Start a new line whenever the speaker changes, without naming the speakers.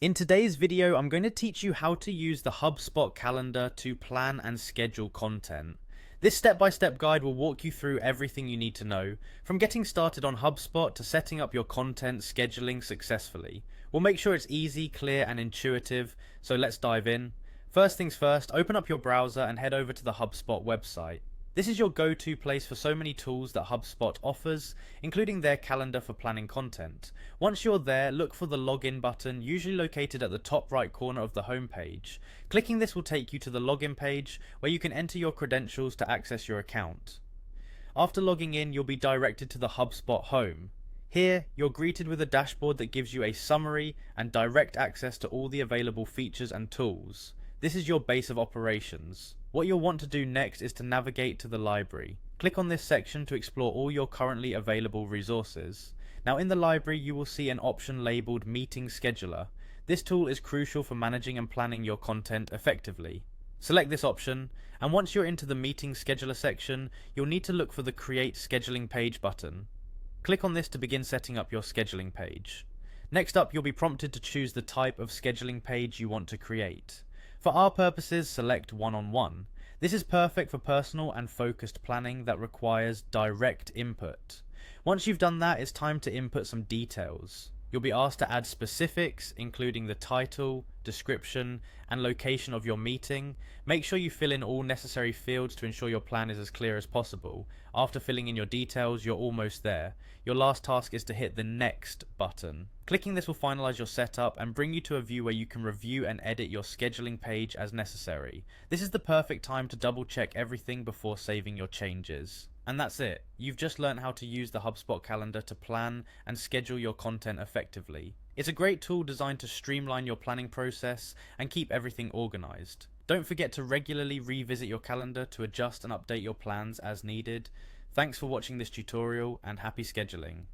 In today's video, I'm going to teach you how to use the HubSpot calendar to plan and schedule content. This step-by-step guide will walk you through everything you need to know, from getting started on HubSpot to setting up your content scheduling successfully. We'll make sure it's easy, clear, and intuitive, so let's dive in. First things first, open up your browser and head over to the HubSpot website. This is your go-to place for so many tools that HubSpot offers, including their calendar for planning content. Once you're there, look for the login button, usually located at the top right corner of the home page. Clicking this will take you to the login page, where you can enter your credentials to access your account. After logging in, you'll be directed to the HubSpot home. Here, you're greeted with a dashboard that gives you a summary and direct access to all the available features and tools. This is your base of operations. What you'll want to do next is to navigate to the library. Click on this section to explore all your currently available resources. Now in the library you will see an option labeled Meeting Scheduler. This tool is crucial for managing and planning your content effectively. Select this option, and once you're into the Meeting Scheduler section, you'll need to look for the Create Scheduling Page button. Click on this to begin setting up your scheduling page. Next up, you'll be prompted to choose the type of scheduling page you want to create. For our purposes, select one-on-one. This is perfect for personal and focused planning that requires direct input. Once you've done that, it's time to input some details. You'll be asked to add specifics, including the title, description, and location of your meeting. Make sure you fill in all necessary fields to ensure your plan is as clear as possible. After filling in your details, you're almost there. Your last task is to hit the Next button. Clicking this will finalize your setup and bring you to a view where you can review and edit your scheduling page as necessary. This is the perfect time to double check everything before saving your changes. And that's it. You've just learned how to use the HubSpot calendar to plan and schedule your content effectively. It's a great tool designed to streamline your planning process and keep everything organized. Don't forget to regularly revisit your calendar to adjust and update your plans as needed. Thanks for watching this tutorial, and happy scheduling.